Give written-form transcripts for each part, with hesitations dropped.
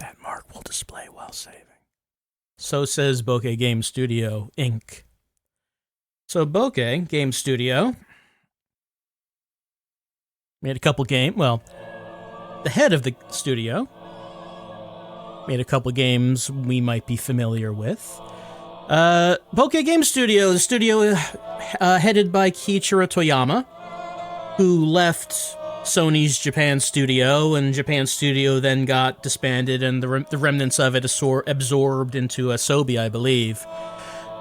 That mark will display while saving. So says Bokeh Game Studio, Inc. So Bokeh Game Studio made a couple games. Well, the head of the studio made a couple games we might be familiar with. Bokeh Game Studio, the studio headed by Kiichiro Toyama, who left Sony's Japan studio, and Japan studio then got disbanded, and the remnants of it absorbed into Asobi, I believe.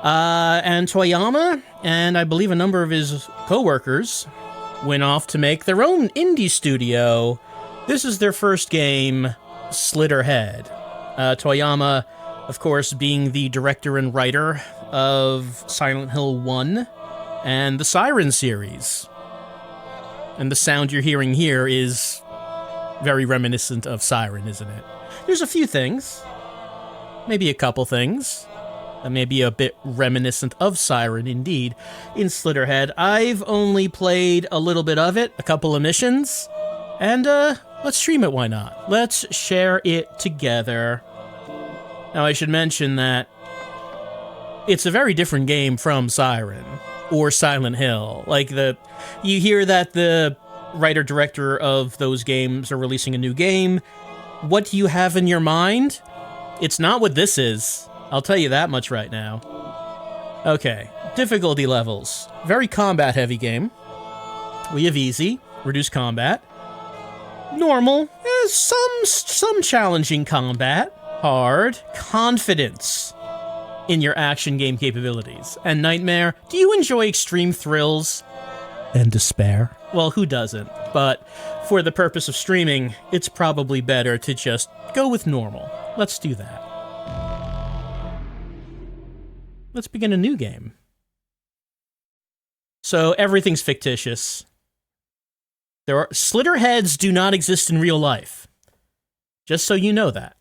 And Toyama, and I believe a number of his co-workers, went off to make their own indie studio. This is their first game, Slitterhead. Toyama, of course, being the director and writer of Silent Hill 1 and the Siren series. And the sound you're hearing here is very reminiscent of Siren, isn't it? There's a few things, maybe a couple things, that may be a bit reminiscent of Siren, indeed, in Slitterhead. I've only played a little bit of it, a couple of missions, and let's stream it, why not? Let's share it together. Now, I should mention that it's a very different game from Siren or Silent Hill. Like, you hear that the writer-director of those games are releasing a new game. What do you have in your mind? It's not what this is. I'll tell you that much right now. Okay, difficulty levels. Very combat-heavy game. We have easy, reduced combat. Normal, some challenging combat. Hard, confidence in your action game capabilities. And Nightmare, do you enjoy extreme thrills and despair? Well, who doesn't? But for the purpose of streaming, it's probably better to just go with normal. Let's do that. Let's begin a new game. So everything's fictitious. Slitterheads do not exist in real life. Just so you know that.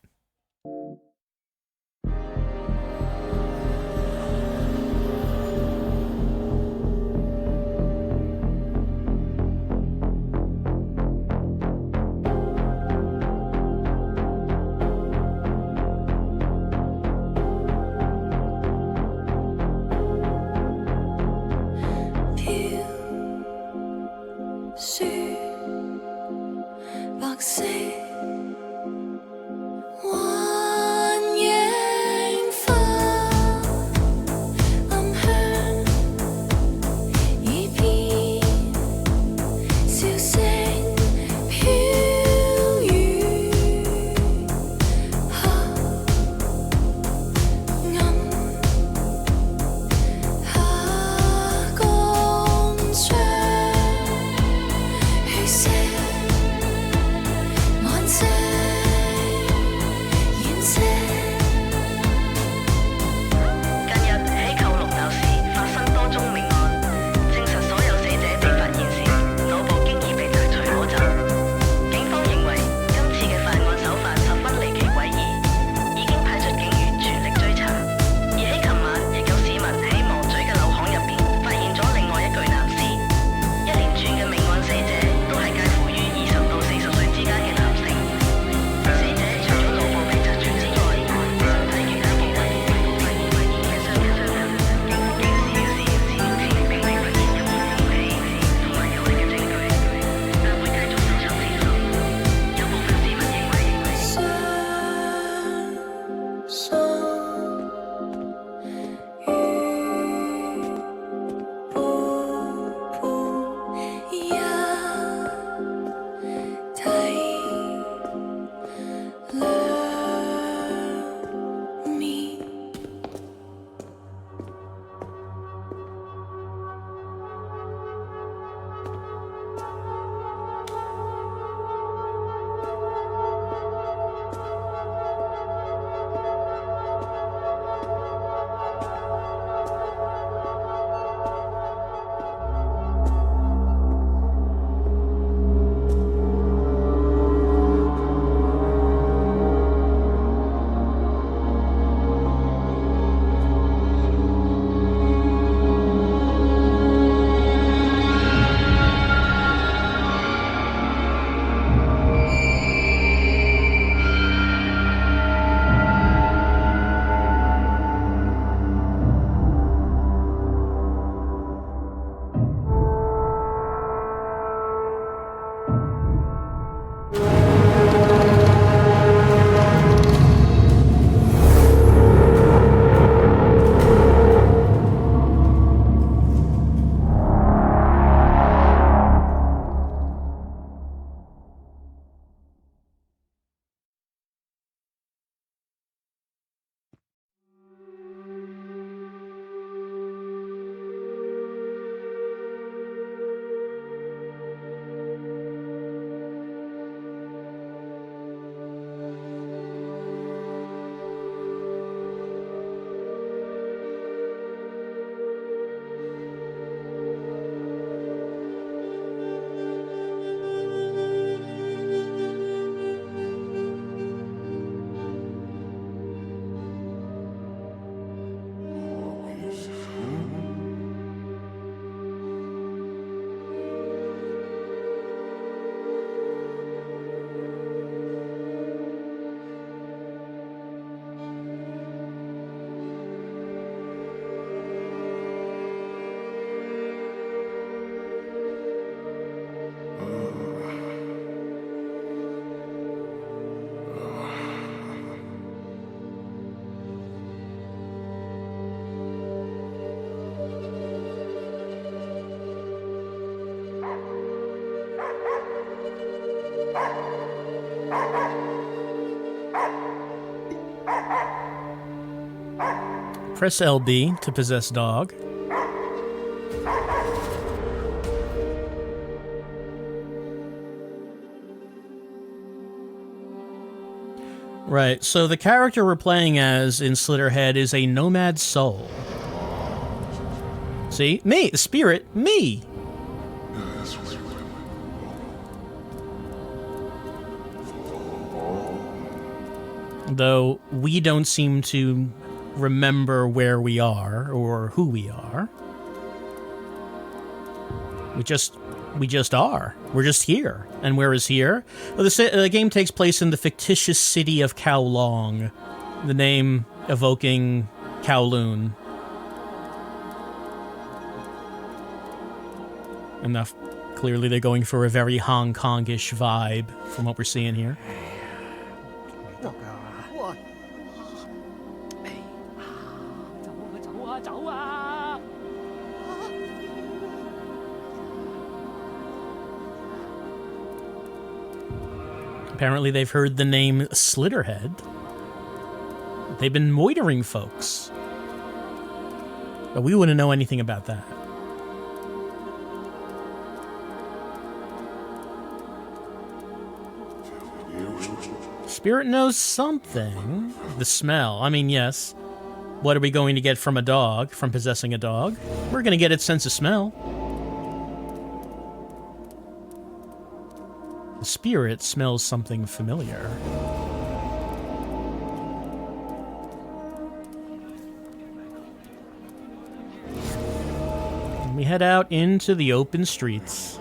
Press LB to possess dog. Right, so the character we're playing as in Slitterhead is a nomad soul. See? Me! The spirit! Me! Though we don't seem to remember where we are or who we are. We just are. We're just here. And where is here? Well, the game takes place in the fictitious city of Kowlong, the name evoking Kowloon. Enough. Clearly they're going for a very Hong Kong-ish vibe from what we're seeing here. Apparently they've heard the name Slitterhead. They've been moitering folks. But we wouldn't know anything about that. Spirit knows something. The smell. I mean, yes. What are we going to get from a dog, from possessing a dog? We're going to get its sense of smell. The spirit smells something familiar. And we head out into the open streets.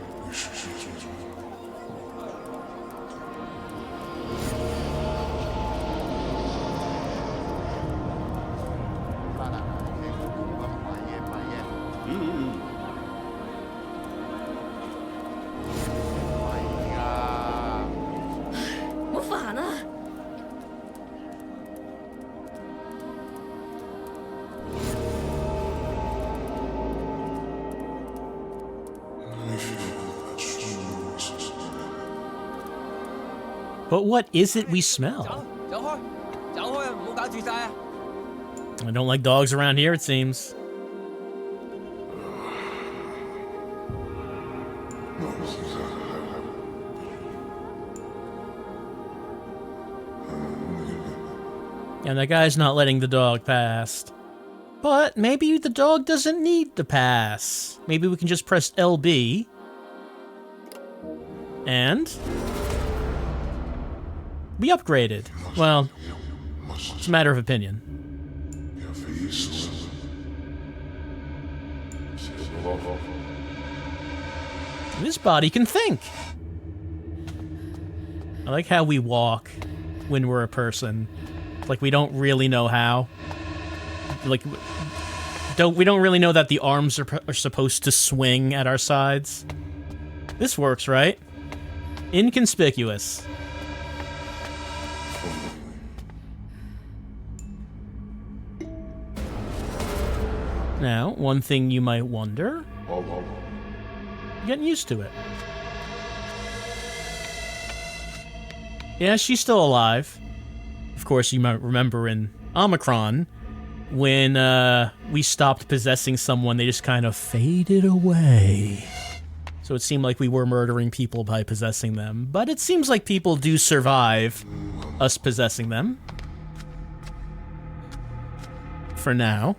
But what is it we smell? I don't like dogs around here, it seems. And that guy's not letting the dog pass. But maybe the dog doesn't need to pass. Maybe we can just press LB. And we upgraded. Well, it's a matter of opinion. This body can think. I like how we walk when we're a person. Like we don't really know how. Like we don't really know that the arms are supposed to swing at our sides. This works, right? Inconspicuous. Now, one thing you might wonder, getting used to it. Yeah, she's still alive. Of course, you might remember in Omicron, when we stopped possessing someone, they just kind of faded away. So it seemed like we were murdering people by possessing them. But it seems like people do survive us possessing them. For now.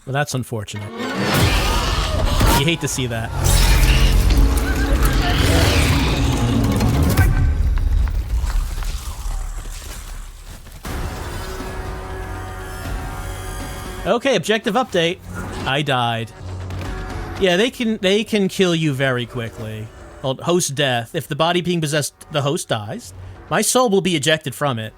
Well, that's unfortunate. You hate to see that. Okay, objective update. I died. Yeah, they can kill you very quickly. Called host death. If the body being possessed, the host dies, my soul will be ejected from it.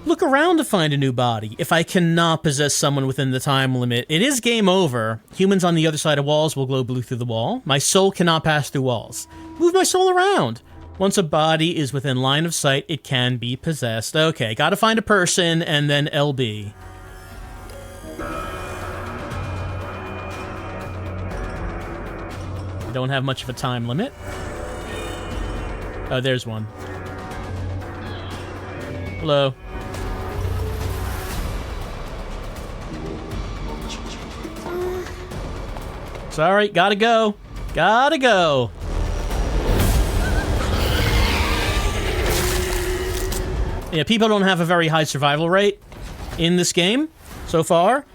Look around to find a new body. If I cannot possess someone within the time limit, it is game over. Humans on the other side of walls will glow blue through the wall. My soul cannot pass through walls. Move my soul around. Once a body is within line of sight, it can be possessed. Okay, gotta find a person and then LB. Don't have much of a time limit. Oh, there's one. Hello. Sorry, gotta go. Gotta go. Yeah, people don't have a very high survival rate in this game so far.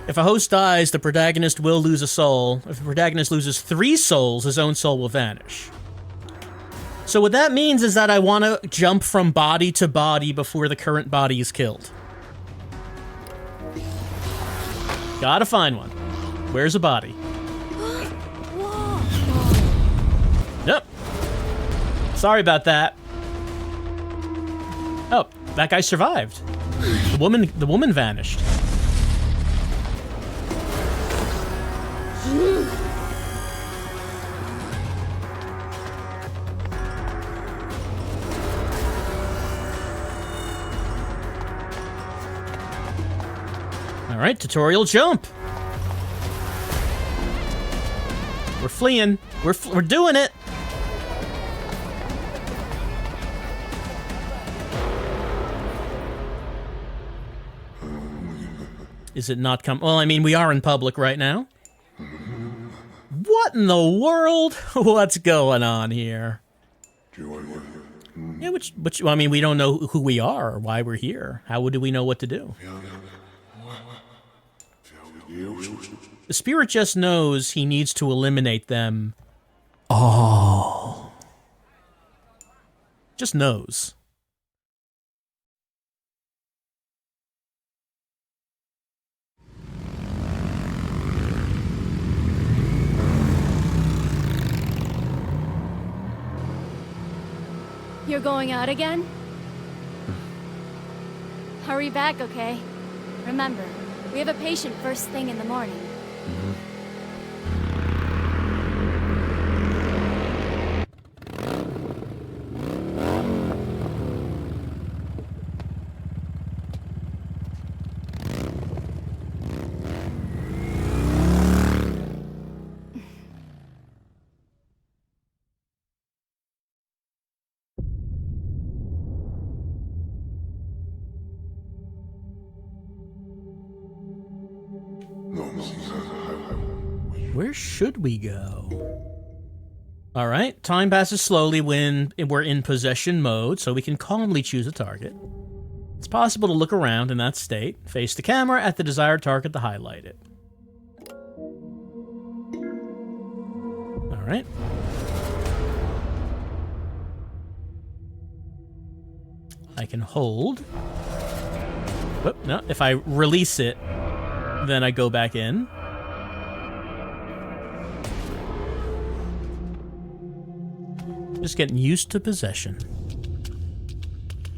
If a host dies, the protagonist will lose a soul. If the protagonist loses 3 souls, his own soul will vanish. So what that means is that I want to jump from body to body before the current body is killed. Gotta find one. Where's a body? Yep. Sorry about that. Oh, that guy survived. The woman vanished. All right, tutorial jump. We're fleeing. We're doing it. Is it not come? Well, I mean, we are in public right now. What in the world? What's going on here? Yeah, I mean, we don't know who we are or why we're here. How do we know what to do? The spirit just knows he needs to eliminate them all. Just knows. You're going out again? Hurry back, okay? Remember, we have a patient first thing in the morning. Where should we go? All right, time passes slowly when we're in possession mode, so we can calmly choose a target. It's possible to look around in that state, face the camera at the desired target to highlight it. All right. I can hold. Whoop, no, if I release it, then I go back in. Just getting used to possession.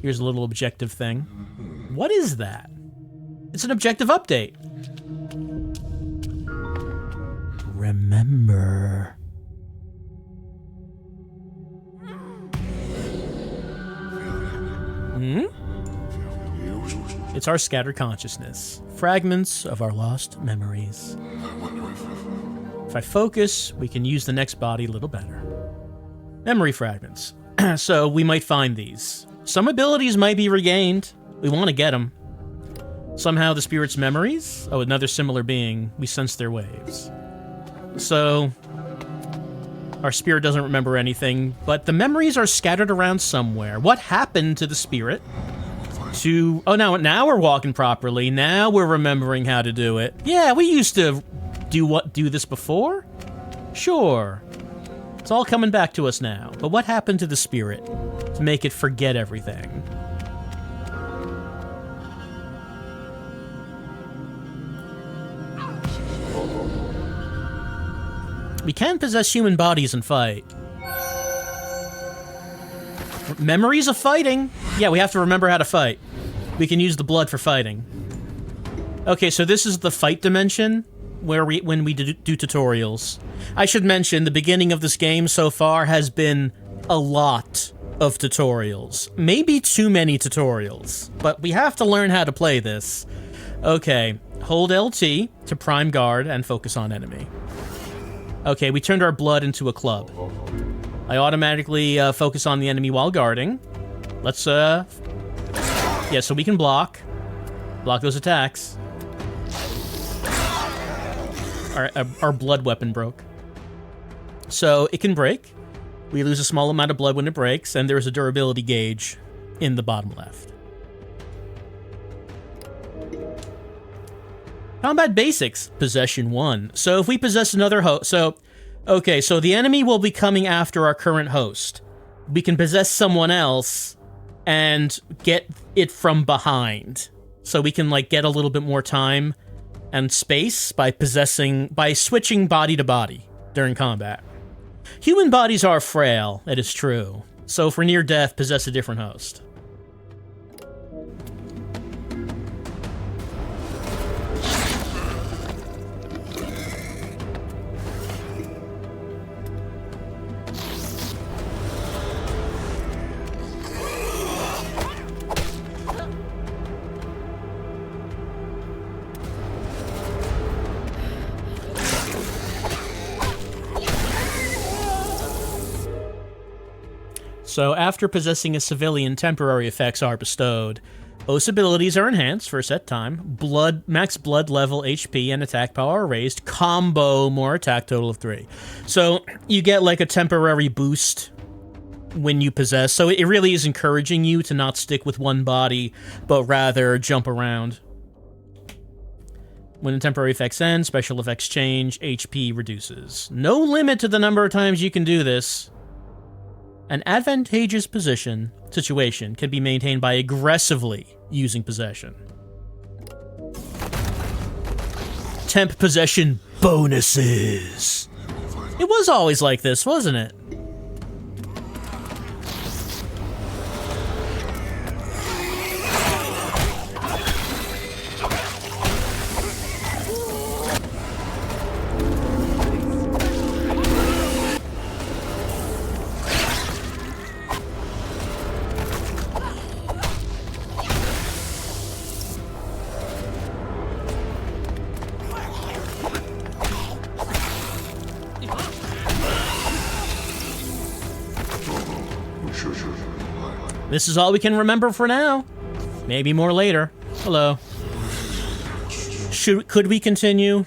Here's a little objective thing. What is that? It's an objective update. Remember. It's our scattered consciousness. Fragments of our lost memories. If I focus, we can use the next body a little better. Memory fragments. So we might find these. Some abilities might be regained. We want to get them. Somehow the spirit's memories? Oh, another similar being. We sense their waves. So our spirit doesn't remember anything, but the memories are scattered around somewhere. What happened to the spirit? Oh, now we're walking properly. Now we're remembering how to do it. Yeah, we used to do this before? Sure. It's all coming back to us now. But what happened to the spirit to make it forget everything? We can possess human bodies and fight. Memories of fighting. Yeah, we have to remember how to fight. We can use the blood for fighting. Okay, so this is the fight dimension where when we do tutorials. I should mention the beginning of this game so far has been a lot of tutorials. Maybe too many tutorials, but we have to learn how to play this. Okay, hold LT to prime guard and focus on enemy. Okay, we turned our blood into a club. I automatically focus on the enemy while guarding. Let's, yeah, so we can block those attacks. Our blood weapon broke. So it can break. We lose a small amount of blood when it breaks, and there's a durability gauge in the bottom left. Combat basics, possession 1. So if we possess another host, okay, so the enemy will be coming after our current host. We can possess someone else and get it from behind. So we can, like, get a little bit more time and space by switching body to body during combat. Human bodies are frail, it is true. So for near death, possess a different host. So after possessing a civilian, temporary effects are bestowed. Both abilities are enhanced for a set time. Max blood level, HP, and attack power are raised. Combo more attack total of 3. So you get like a temporary boost when you possess. So it really is encouraging you to not stick with one body, but rather jump around. When the temporary effects end, special effects change, HP reduces. No limit to the number of times you can do this. An advantageous situation can be maintained by aggressively using possession. Temp possession bonuses. It was always like this, wasn't it? This is all we can remember for now. Maybe more later. Hello. Could we continue?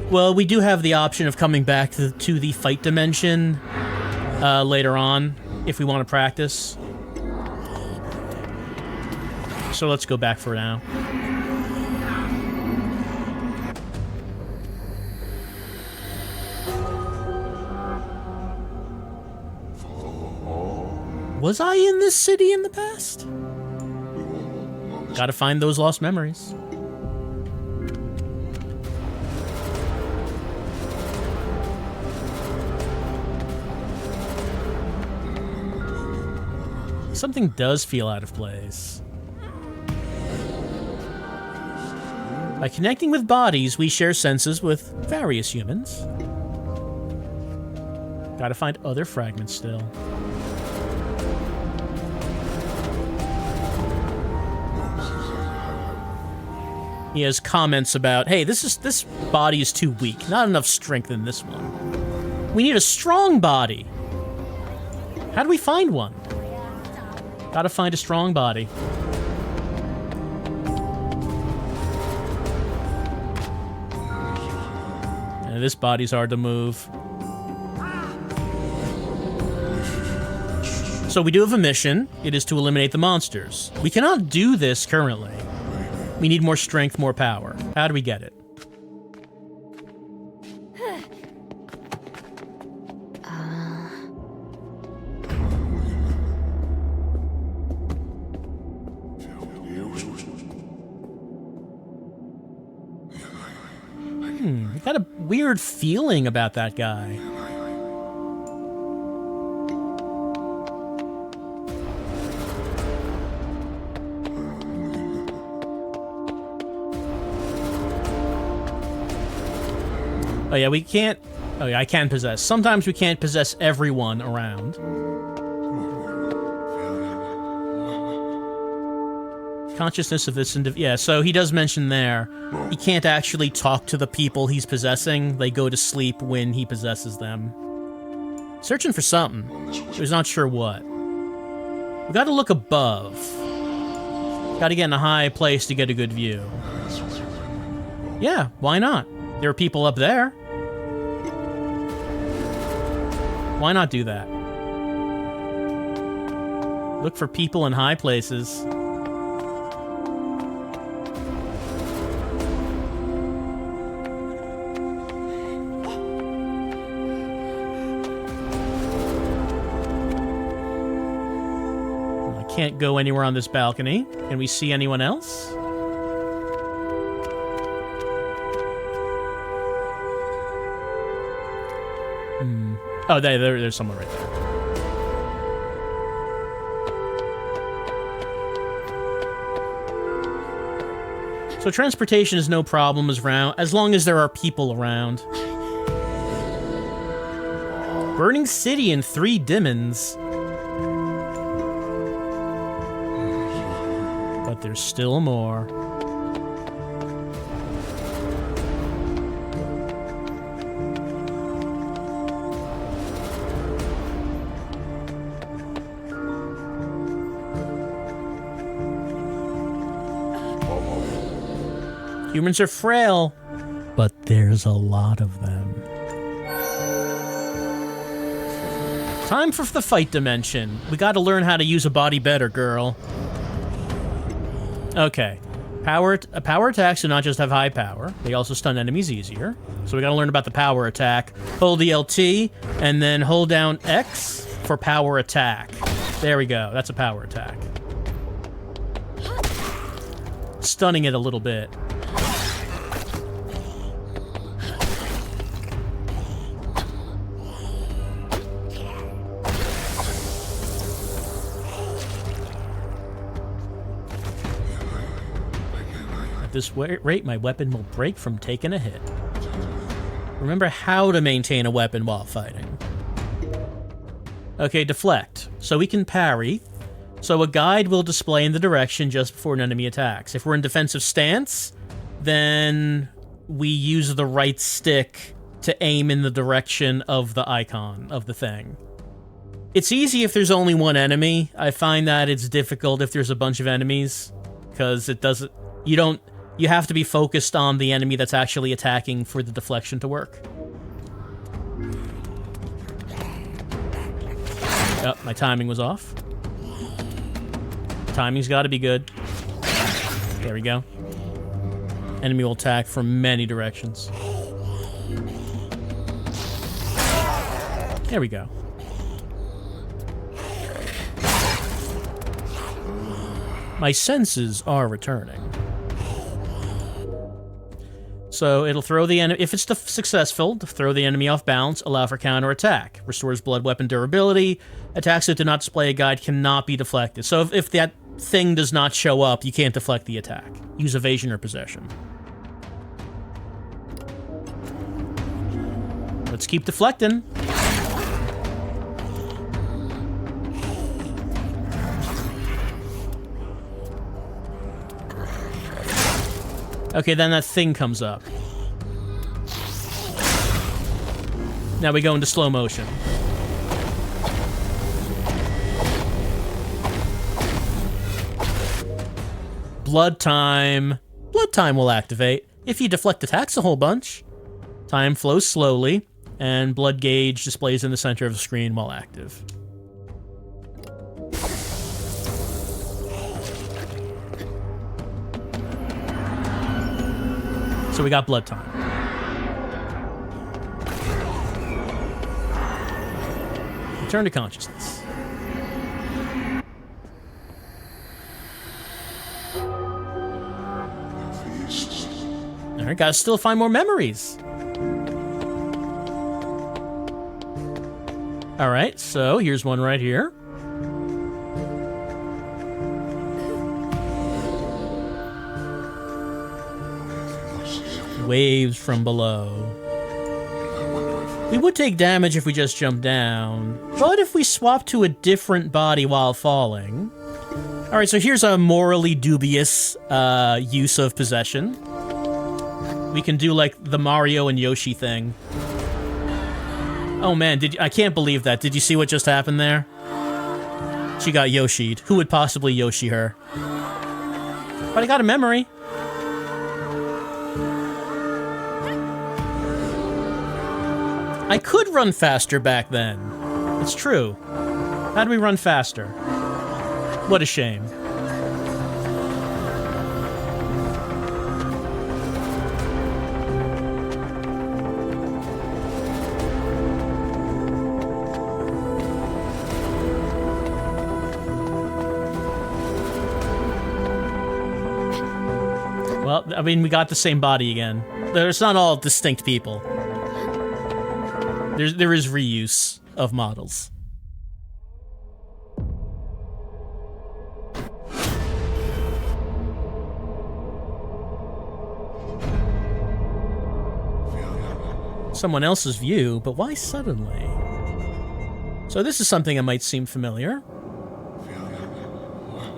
Well, we do have the option of coming back to the fight dimension later on, if we want to practice. So let's go back for now. Was I in this city in the past? Gotta find those lost memories. Something does feel out of place. By connecting with bodies, we share senses with various humans. Gotta find other fragments still. He has comments about, hey, this body is too weak. Not enough strength in this one. We need a strong body. How do we find one? Gotta find a strong body. And this body's hard to move. So we do have a mission. It is to eliminate the monsters. We cannot do this currently. We need more strength, more power. How do we get it? I got a weird feeling about that guy. Oh yeah, we can't... Oh yeah, I can possess. Sometimes we can't possess everyone around. Consciousness of this individual. Yeah, so he does mention there, he can't actually talk to the people he's possessing. They go to sleep when he possesses them. Searching for something. He was not sure what. We gotta look above. Gotta get in a high place to get a good view. Yeah, why not? There are people up there. Why not do that? Look for people in high places. Can't go anywhere on this balcony. Can we see anyone else? Oh, there's someone right there. So transportation is no problem as long as there are people around. Burning city in 3 demons. But there's still more. Humans are frail, but there's a lot of them. Time for the fight dimension. We gotta learn how to use a body better, girl. Okay. Power attacks do not just have high power, they also stun enemies easier. So we gotta learn about the power attack. Hold the LT, and then hold down X for power attack. There we go, that's a power attack. Stunning it a little bit. At this rate, my weapon will break from taking a hit. Remember how to maintain a weapon while fighting. Okay, deflect. So we can parry. So a guide will display in the direction just before an enemy attacks. If we're in defensive stance, then we use the right stick to aim in the direction of the icon of the thing. It's easy if there's only one enemy. I find that it's difficult if there's a bunch of enemies, because it doesn't... You have to be focused on the enemy that's actually attacking for the deflection to work. Oh, my timing was off. Timing's got to be good. There we go. Enemy will attack from many directions. There we go. My senses are returning. So it'll throw the enemy, if it's successful, to throw the enemy off balance, allow for counterattack. Restores blood weapon durability. Attacks that do not display a guide cannot be deflected. So if that thing does not show up, you can't deflect the attack. Use evasion or possession. Let's keep deflecting. Okay, then that thing comes up. Now we go into slow motion. Blood time. Blood time will activate. If you deflect attacks a whole bunch, time flows slowly, and blood gauge displays in the center of the screen while active. So we got blood time. Return to consciousness. Alright, gotta still find more memories. Alright, so here's one right here. Waves from below. We would take damage if we just jumped down, but if we swap to a different body while falling... Alright, so here's a morally dubious use of possession. We can do, like, the Mario and Yoshi thing. Oh man, I can't believe that. Did you see what just happened there? She got Yoshi'd. Who would possibly Yoshi her? But I got a memory. I could run faster back then. It's true. How do we run faster? What a shame. Well, I mean, we got the same body again. It's not all distinct people. There is reuse of models. Someone else's view, but why suddenly? So this is something that might seem familiar.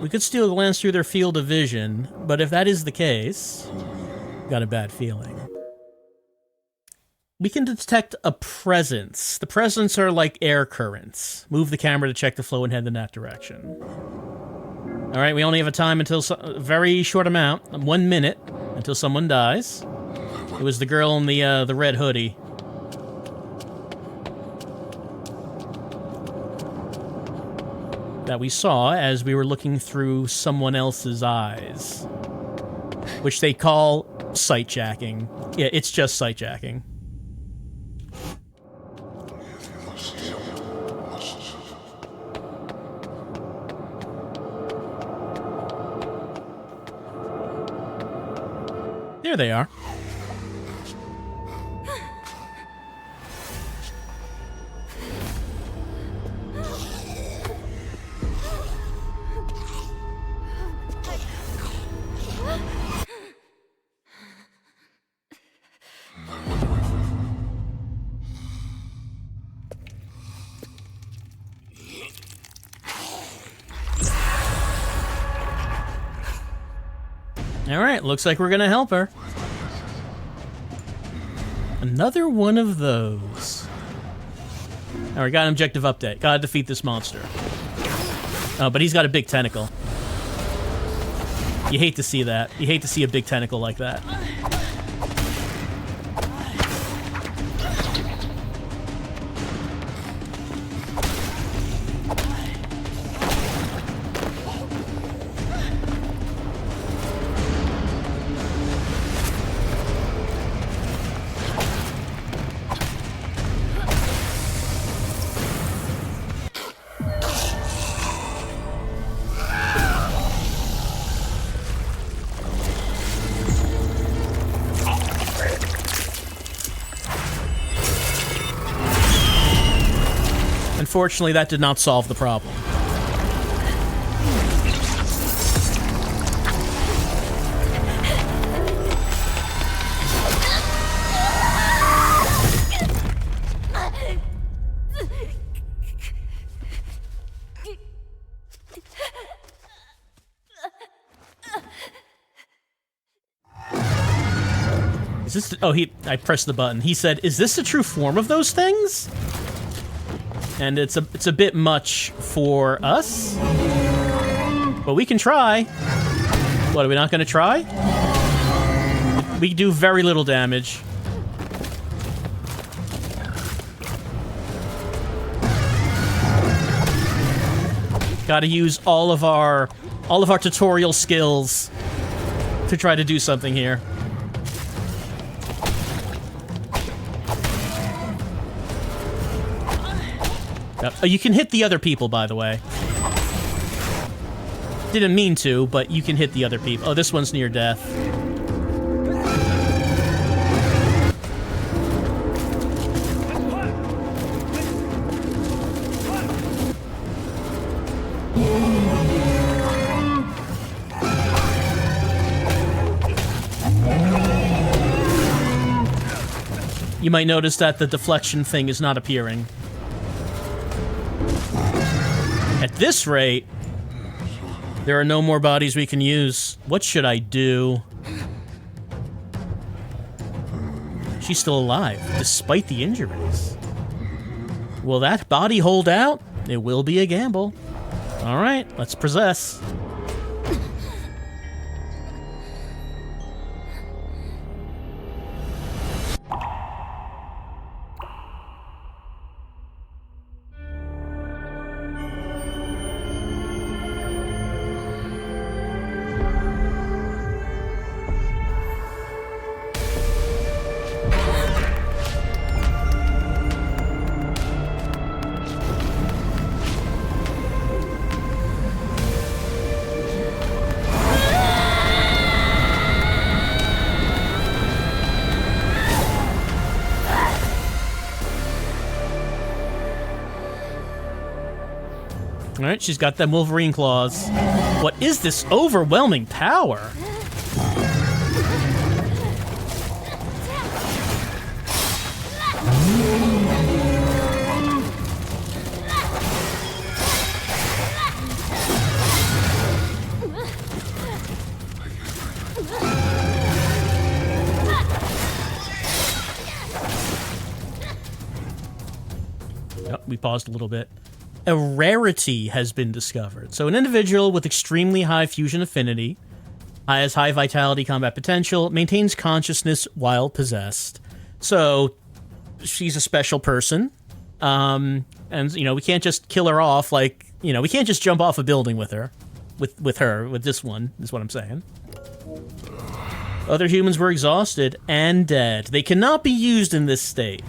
We could still glance through their field of vision, but if that is the case, got a bad feeling. We can detect a presence. The presence are like air currents. Move the camera to check the flow and head in that direction. All right, we only have a time until a very short amount, 1 minute, until someone dies. It was the girl in the red hoodie. That we saw as we were looking through someone else's eyes. Which they call sightjacking. Yeah, it's just sightjacking. There they are. Alright, looks like we're gonna help her. Another one of those. Alright, got an objective update. Gotta defeat this monster. Oh, but he's got a big tentacle. You hate to see that. You hate to see a big tentacle like that. Unfortunately, that did not solve the problem. Is this... Oh, I pressed the button. He said, "Is this the true form of those things?" And it's a bit much for us, but we can try. What, are we not going to try? We do very little damage. Got to use all of our tutorial skills to try to do something here. Oh, you can hit the other people, by the way. Didn't mean to, but you can hit the other people. Oh, this one's near death. You might notice that the deflection thing is not appearing. At this rate, there are no more bodies we can use. What should I do? She's still alive, despite the injuries. Will that body hold out? It will be a gamble. All right, let's possess. All right, she's got them Wolverine claws. What is this overwhelming power? Oh, we paused a little bit. A rarity has been discovered. So an individual with extremely high fusion affinity, has high vitality combat potential, maintains consciousness while possessed. So she's a special person. And, you know, we can't just kill her off like, you know, we can't just jump off a building with her. With this one, is what I'm saying. Other humans were exhausted and dead. They cannot be used in this state.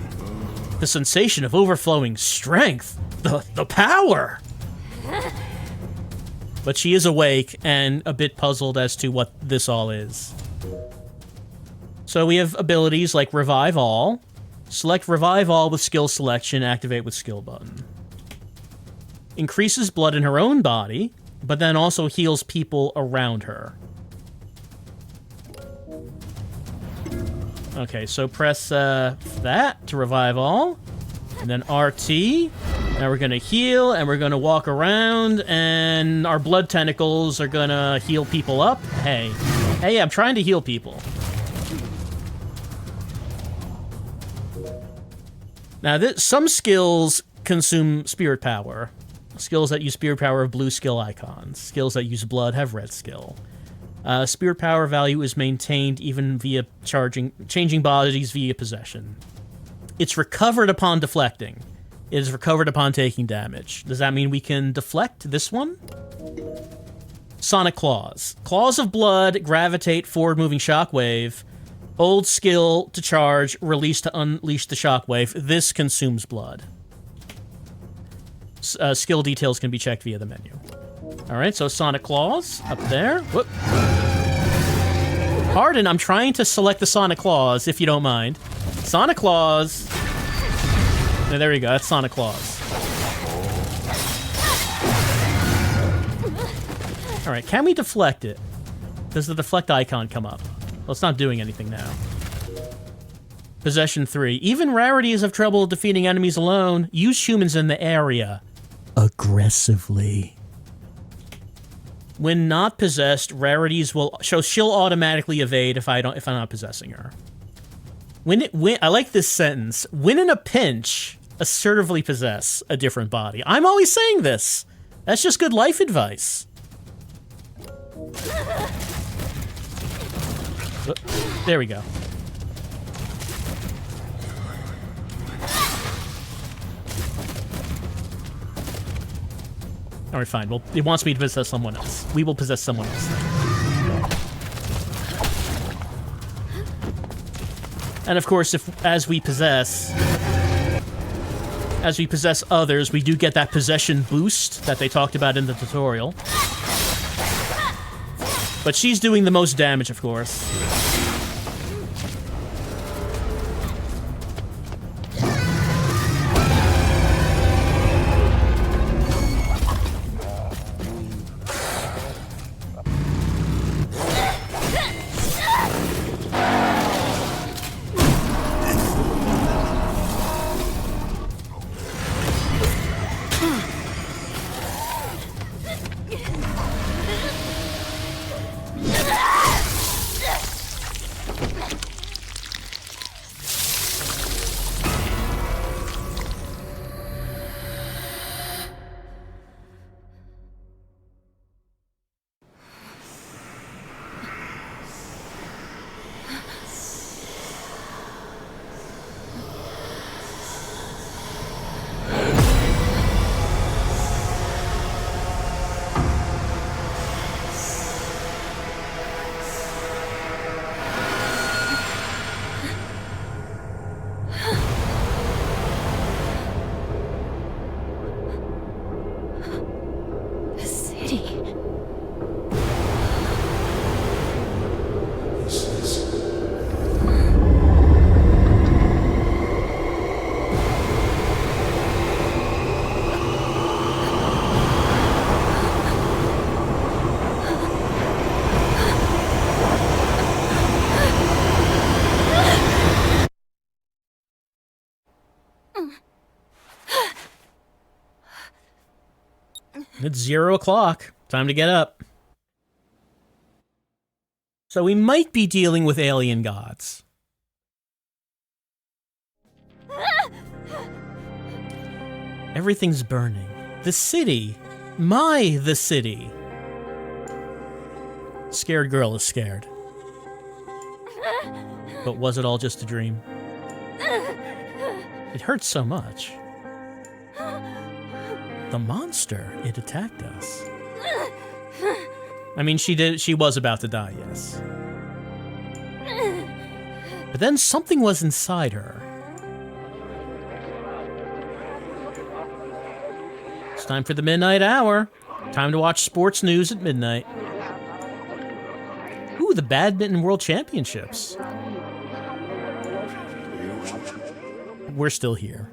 The sensation of overflowing strength. The power! But she is awake and a bit puzzled as to what this all is. So we have abilities like Revive All. Select Revive All with skill selection, activate with skill button. Increases blood in her own body, but then also heals people around her. Okay, so press that to Revive All, and then RT. Now we're gonna heal, and we're gonna walk around, and our blood tentacles are gonna heal people up. Hey, I'm trying to heal people. Now, some skills consume spirit power. Skills that use spirit power have blue skill icons. Skills that use blood have red skill. Spirit power value is maintained even via changing bodies via possession. It's recovered upon deflecting. It is recovered upon taking damage. Does that mean we can deflect this one? Sonic Claws. Claws of blood gravitate forward-moving shockwave. Old skill to charge, release to unleash the shockwave. This consumes blood. Skill details can be checked via the menu. All right, so Sonic Claws up there. Whoop. Pardon, I'm trying to select the Sonic Claws, if you don't mind. Sonic Claws. Yeah, there we go. That's Sonic Claws. All right, can we deflect it? Does the deflect icon come up? Well, it's not doing anything now. Possession 3. Even rarities have trouble defeating enemies alone. Use humans in the area aggressively. When not possessed, rarities will she'll automatically evade if I'm not possessing her. I like this sentence. When in a pinch, assertively possess a different body. I'm always saying this. That's just good life advice. There we go. All right, fine. Well, it wants me to possess someone else. We will possess someone else. And of course, as we possess others, we do get that possession boost that they talked about in the tutorial. But she's doing the most damage, of course. It's 0 o'clock. Time to get up. So we might be dealing with alien gods. Everything's burning. The city. The city. Scared girl is scared. But was it all just a dream? It hurts so much. The monster, it attacked us. I mean, she was about to die, yes. But then something was inside her. It's time for the midnight hour. Time to watch sports news at midnight. Ooh, the Badminton World Championships. We're still here.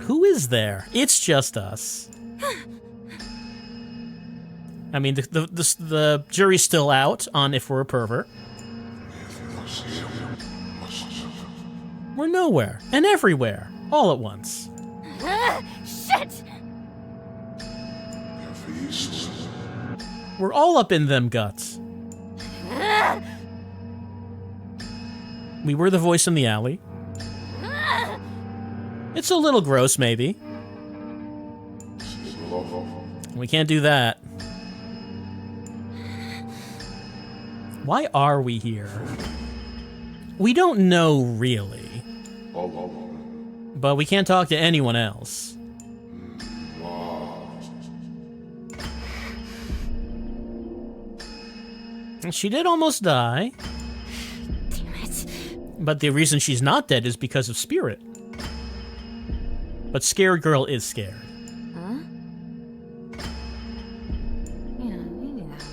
Who is there? It's just us. I mean, the jury's still out on if we're a pervert. We're nowhere and everywhere, all at once. Shit! We're all up in them guts. We were the voice in the alley. It's a little gross, maybe. We can't do that. Why are we here? We don't know, really. But we can't talk to anyone else. She did almost die. Damn it. But the reason she's not dead is because of spirit. But scared girl is scared. Huh? Yeah, we knew that.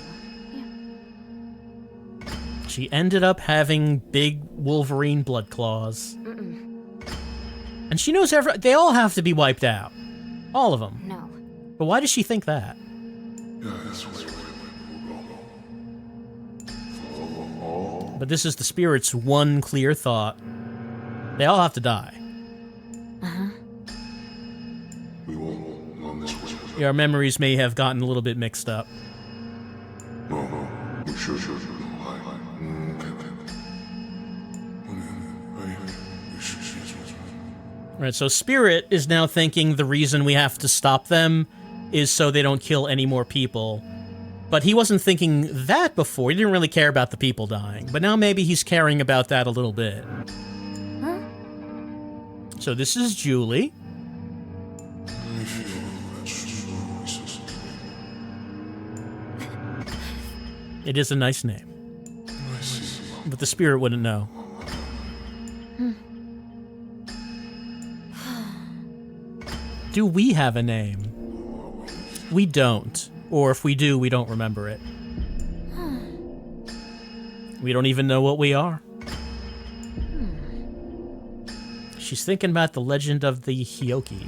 Yeah. She ended up having big Wolverine blood claws. And she knows they all have to be wiped out. All of them. No. But why does she think that? But this is the spirit's one clear thought. They all have to die. Our memories may have gotten a little bit mixed up. Right, so Spirit is now thinking the reason we have to stop them is so they don't kill any more people. But he wasn't thinking that before. He didn't really care about the people dying. But now maybe he's caring about that a little bit. Huh? So this is Julie. It is a nice name. But the spirit wouldn't know. Do we have a name? We don't. Or if we do, we don't remember it. We don't even know what we are. She's thinking about the legend of the Hioki.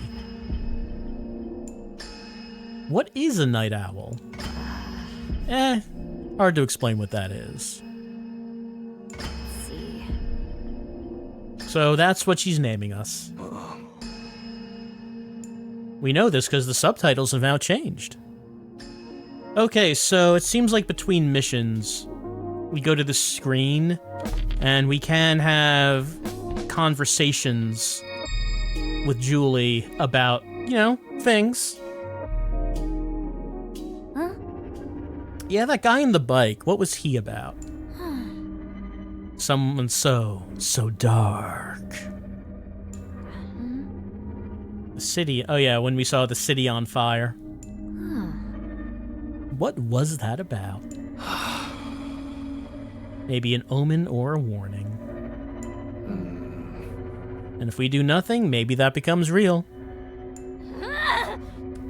What is a night owl? Hard to explain what that is. Let's see. So that's what she's naming us. We know this because the subtitles have now changed. Okay, so it seems like between missions, we go to the screen, and we can have conversations with Julie about, things. Huh? Yeah, that guy in the bike, what was he about? Someone so dark. The city, oh yeah, when we saw the city on fire. What was that about? Maybe an omen or a warning. And if we do nothing, maybe that becomes real.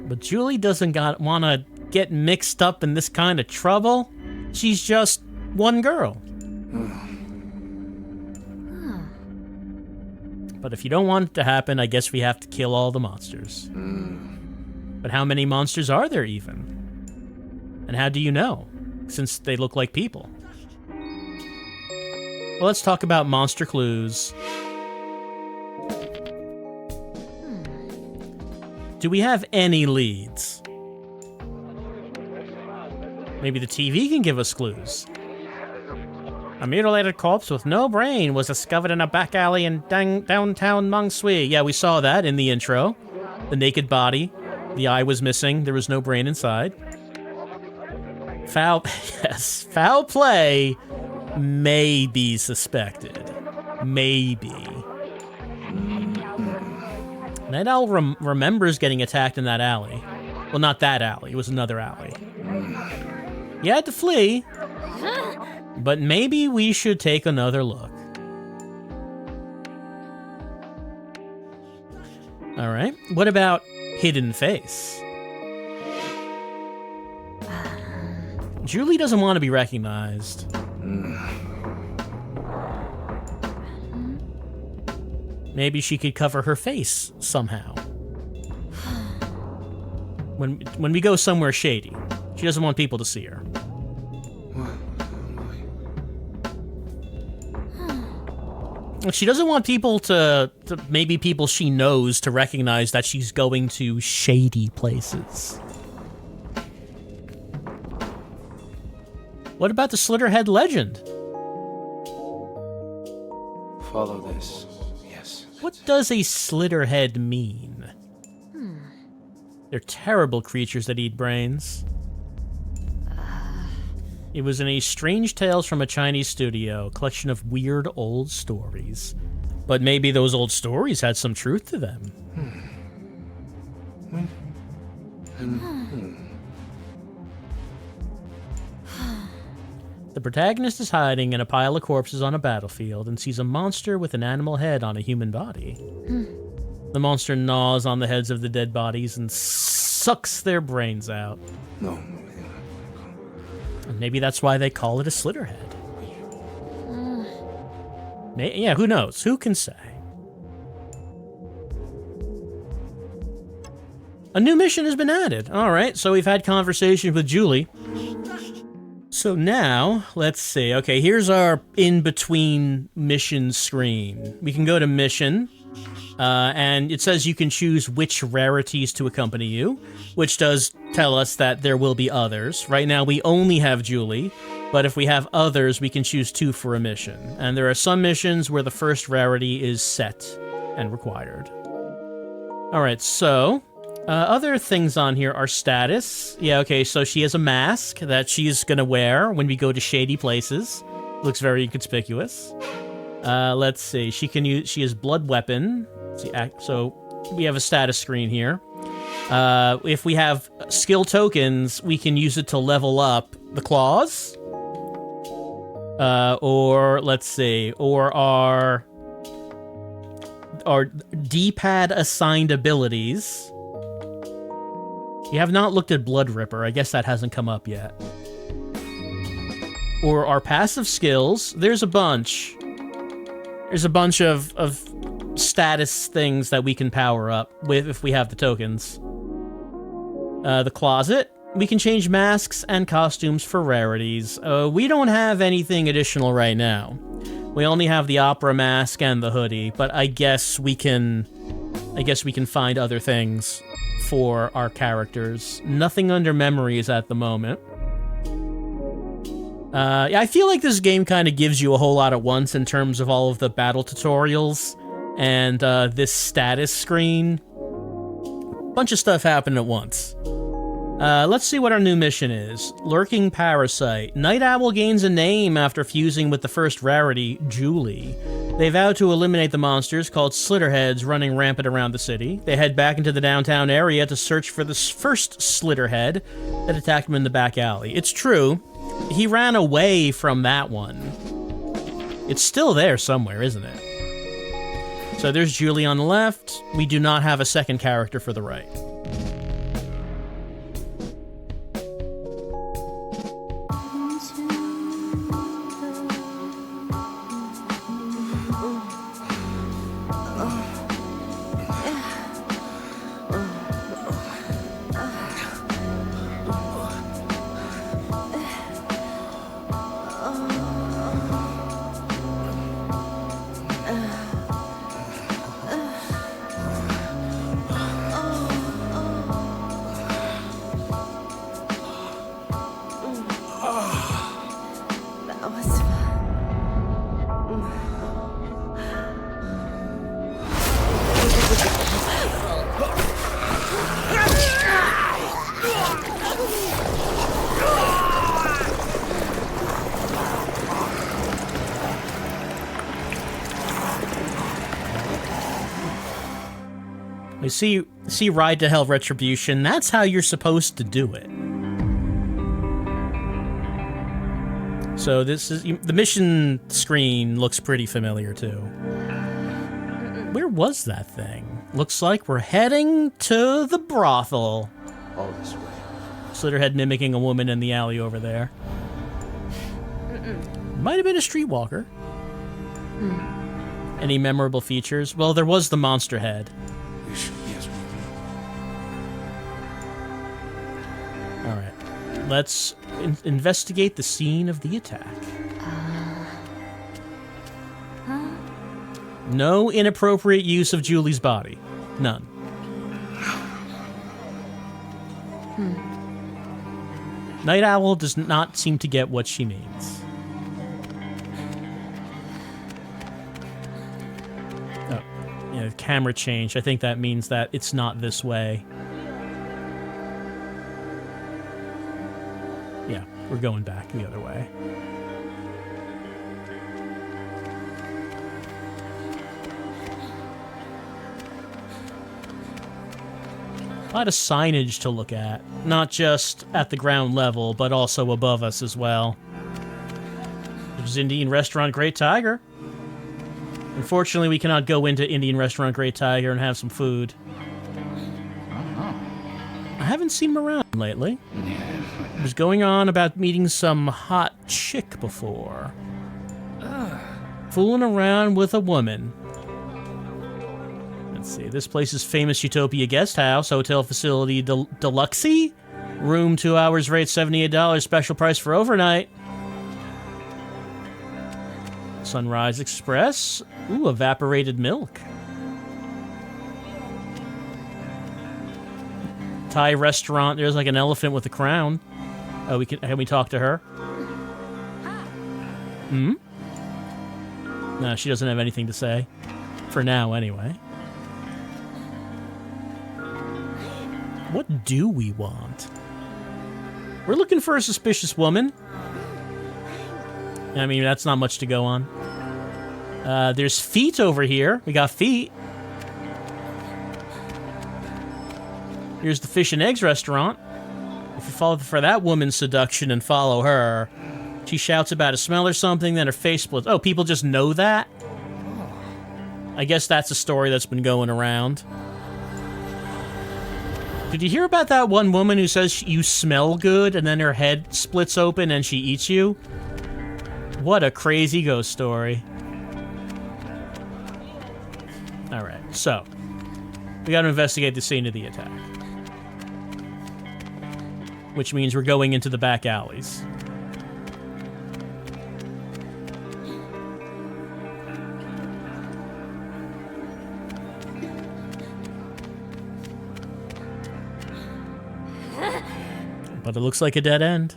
But Julie doesn't want to get mixed up in this kind of trouble. She's just one girl. But if you don't want it to happen, I guess we have to kill all the monsters. But how many monsters are there even? And how do you know? Since they look like people. Well, let's talk about monster clues. Do we have any leads? Maybe the TV can give us clues. A mutilated corpse with no brain was discovered in a back alley in downtown Mongsui. Yeah, we saw that in the intro. The naked body. The eye was missing. There was no brain inside. Yes, foul play may be suspected. Maybe. Night Owl remembers getting attacked in that alley. Well, not that alley. It was another alley. He had to flee, but maybe we should take another look. All right. What about hidden face? Julie doesn't want to be recognized. Maybe she could cover her face somehow. When we go somewhere shady, she doesn't want people to see her. She doesn't want people to maybe people she knows to recognize that she's going to shady places. What about the Slitterhead legend? Follow this. Yes. What does a Slitterhead mean? They're terrible creatures that eat brains. It was in a Strange Tales from a Chinese Studio, collection of weird old stories. But maybe those old stories had some truth to them. The protagonist is hiding in a pile of corpses on a battlefield and sees a monster with an animal head on a human body. The monster gnaws on the heads of the dead bodies and sucks their brains out. No. And maybe that's why they call it a Slitterhead. Yeah, who knows? Who can say? A new mission has been added. All right, so we've had conversation with Julie. So now, let's see. Okay, here's our in-between mission screen. We can go to mission, and it says you can choose which rarities to accompany you, which does tell us that there will be others. Right now, we only have Julie, but if we have others, we can choose 2 for a mission. And there are some missions where the first rarity is set and required. All right, so other things on here are status. Yeah, okay, so she has a mask that she's gonna wear when we go to shady places. Looks very conspicuous. Let's see, she has blood weapon. So we have a status screen here. If we have skill tokens, we can use it to level up the claws. Or let's see, or our D-pad assigned abilities. You have not looked at Blood Ripper. I guess that hasn't come up yet. Or our passive skills. There's a bunch. There's a bunch of status things that we can power up with if we have the tokens. The closet. We can change masks and costumes for rarities. We don't have anything additional right now. We only have the opera mask and the hoodie, but I guess we can find other things for our characters. Nothing under memories at the moment. Yeah, I feel like this game kind of gives you a whole lot at once in terms of all of the battle tutorials and this status screen. Bunch of stuff happened at once. Let's see what our new mission is. Lurking Parasite. Night Owl gains a name after fusing with the first rarity, Julie. They vow to eliminate the monsters called Slitterheads running rampant around the city. They head back into the downtown area to search for the first Slitterhead that attacked him in the back alley. It's true, he ran away from that one. It's still there somewhere, isn't it? So there's Julie on the left. We do not have a second character for the right. You see Ride to Hell Retribution, that's how you're supposed to do it. So this is... The mission screen looks pretty familiar, too. Where was that thing? Looks like we're heading to the brothel. All this way. Slitterhead mimicking a woman in the alley over there. Might have been a streetwalker. Any memorable features? Well, there was the monster head. Yes, All right. Let's investigate the scene of the attack. No inappropriate use of Julie's body. None. Night Owl does not seem to get what she means. Oh, yeah, camera change. I think that means that it's not this way. Yeah, we're going back the other way. A lot of signage to look at, not just at the ground level, but also above us as well. There's Indian Restaurant Great Tiger. Unfortunately, we cannot go into Indian Restaurant Great Tiger and have some food. I haven't seen him around lately. He was going on about meeting some hot chick before. Fooling around with a woman. Let's see, this place is famous Utopia Guest House, Hotel Facility Deluxe. Room 2 hours, rate $78, special price for overnight. Sunrise Express. Ooh, evaporated milk. Thai restaurant, there's like an elephant with a crown. Oh, can we talk to her? Hmm? No, she doesn't have anything to say. For now, anyway. What do we want? We're looking for a suspicious woman. I mean, that's not much to go on. There's feet over here. We got feet. Here's the Fish and Eggs restaurant. If you follow for that woman's seduction and follow her, she shouts about a smell or something, then her face splits. Oh, people just know that? I guess that's a story that's been going around. Did you hear about that one woman who says you smell good and then her head splits open and she eats you? What a crazy ghost story. Alright, so. We gotta investigate the scene of the attack. Which means we're going into the back alleys. But it looks like a dead end.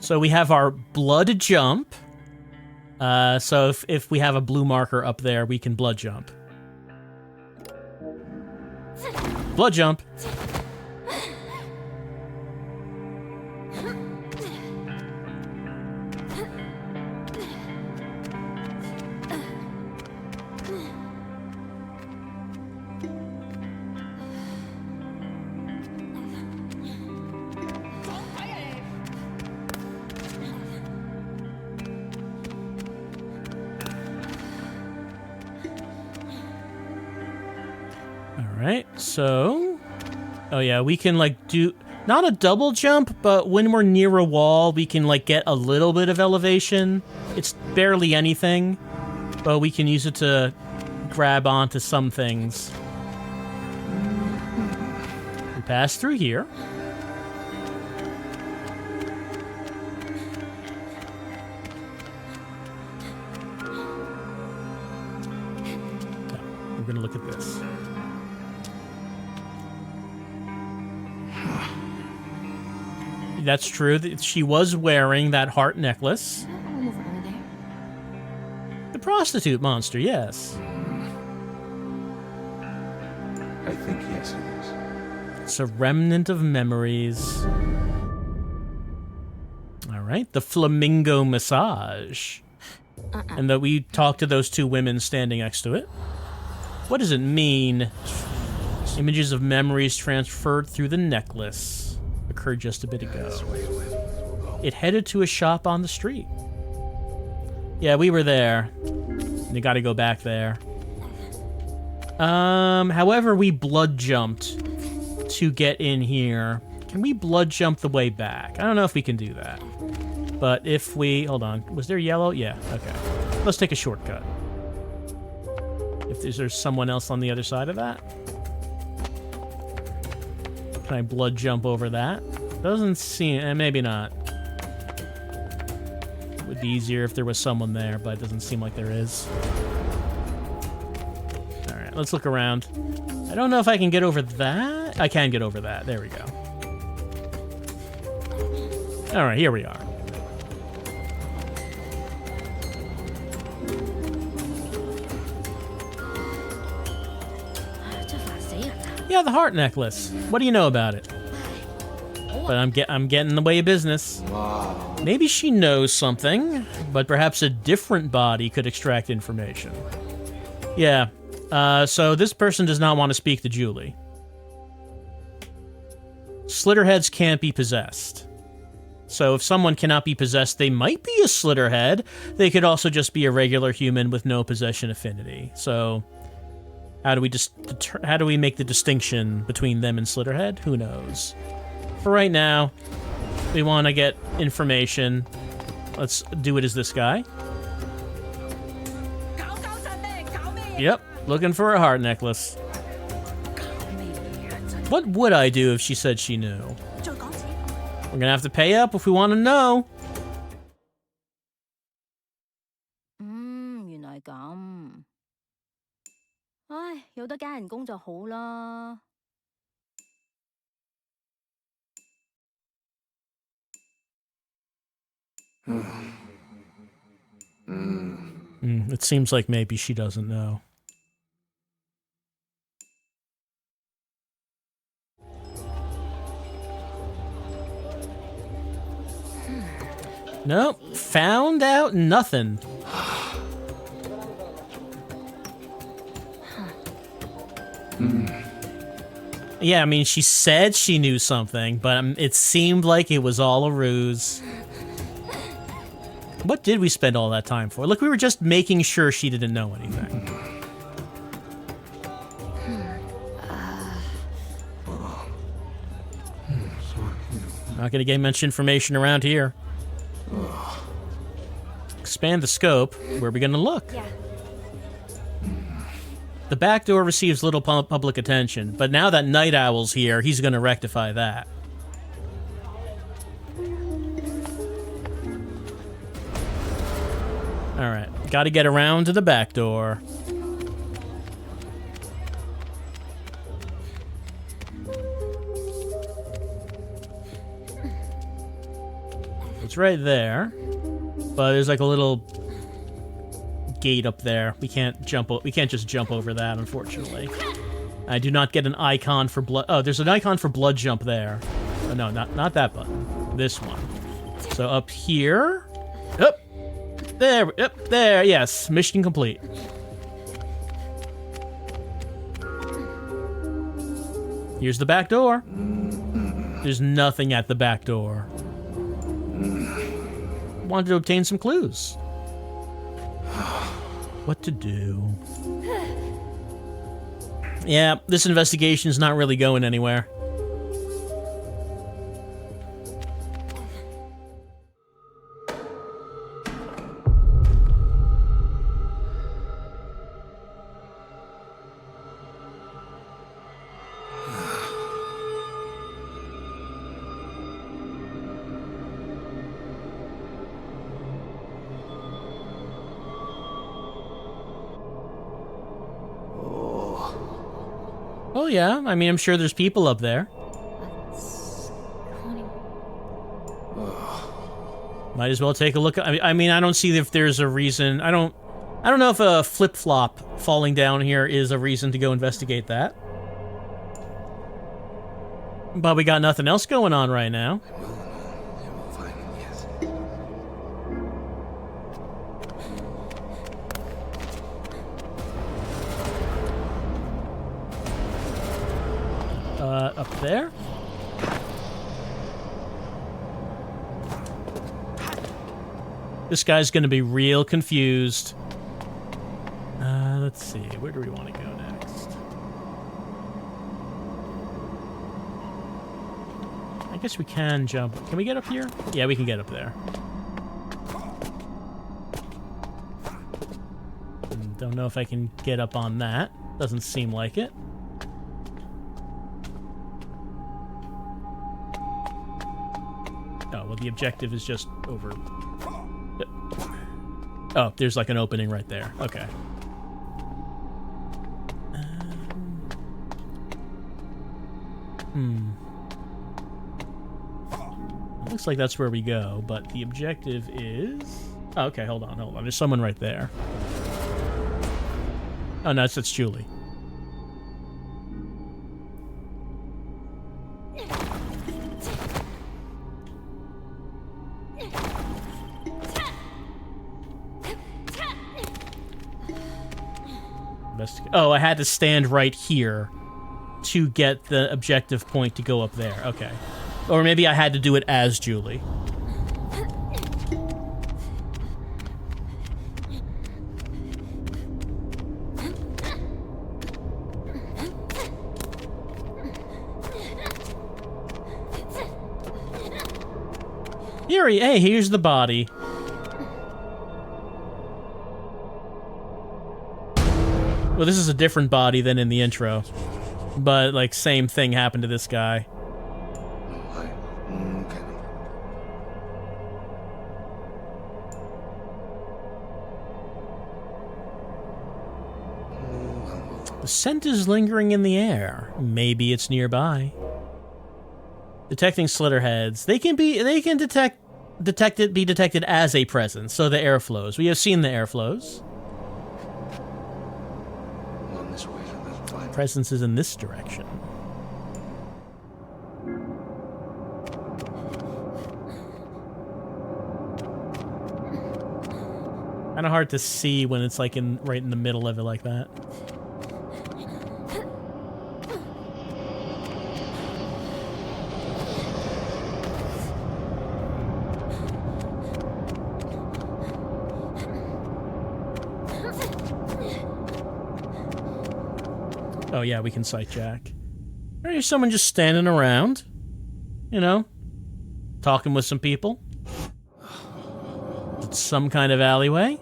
So we have our blood jump. So if we have a blue marker up there, we can blood jump. Blood jump. Alright, so... Oh yeah, we can, like, do... Not a double jump, but when we're near a wall, we can, like, get a little bit of elevation. It's barely anything, but we can use it to grab onto some things. We pass through here. We're gonna look at this. That's true. She was wearing that heart necklace. The prostitute monster, yes. I think yes, it is. It's a remnant of memories. All right, the flamingo massage. And that we talked to those two women standing next to it. What does it mean? Images of memories transferred through the necklace occurred just a bit ago. It headed to a shop on the street. Yeah, we were there. You gotta go back there. However, we blood jumped to get in here. Can we blood jump the way back? I don't know if we can do that. But if we... Hold on. Was there yellow? Yeah, okay. Let's take a shortcut. If there's someone else on the other side of that. Can I blood jump over that? Doesn't seem... maybe not. It would be easier if there was someone there, but it doesn't seem like there is. Alright, let's look around. I don't know if I can get over that. I can get over that. There we go. Alright, here we are. Yeah, the heart necklace. What do you know about it? But I'm getting in the way of business. Wow. Maybe she knows something, but perhaps a different body could extract information. Yeah. So this person does not want to speak to Julie. Slitterheads can't be possessed. So if someone cannot be possessed, they might be a Slitterhead. They could also just be a regular human with no possession affinity. So how do we make the distinction between them and Slitterhead? Who knows? For right now, we want to get information. Let's do it as this guy. Yep, looking for a heart necklace. What would I do if she said she knew? We're gonna have to pay up if we want to know. 原來咁。唉，有得加人工就好啦。It seems like maybe she doesn't know. Nope, found out nothing. Yeah, I mean, she said she knew something, but it seemed like it was all a ruse. What did we spend all that time for? Look, we were just making sure she didn't know anything. Not gonna get much information around here. Expand the scope. Where are we gonna look? Yeah. The back door receives little public attention, but now that Night Owl's here, he's gonna rectify that. Alright, gotta get around to the back door. It's right there, but there's like a little gate up there. We can't just jump over that, unfortunately. I do not get an icon for blood. Oh, there's an icon for blood jump there. Oh, no, not that button. This one. So up here. Up there. Up there. Yes, mission complete. Here's the back door. There's nothing at the back door. Wanted to obtain some clues. What to do? Yeah, this investigation's not really going anywhere. Oh yeah, I mean, I'm sure there's people up there. Might as well take a look. I mean, I don't see if there's a reason. I don't know if a flip-flop falling down here is a reason to go investigate that. But we got nothing else going on right now. up there. This guy's gonna be real confused. Let's see, where do we want to go next? I guess we can jump. Can we get up here? Yeah, we can get up there. Don't know if I can get up on that. Doesn't seem like it. Oh, well, the objective is just over. Oh, there's like an opening right there. Okay. Looks like that's where we go, but the objective is... Oh, okay, hold on. There's someone right there. Oh, no, that's Julie. Oh, I had to stand right here to get the objective point to go up there. Okay. Or maybe I had to do it as Julie. Hey, here's the body. Well, this is a different body than in the intro. But, like, same thing happened to this guy. The scent is lingering in the air. Maybe it's nearby. Detecting Slitterheads. They can be detected as a presence, so the airflows. We have seen the airflows. Presence is in this direction. Kind of hard to see when it's like right in the middle of it like that. Oh yeah, we can sight jack. Or here's someone just standing around, you know, talking with some people. It's some kind of alleyway.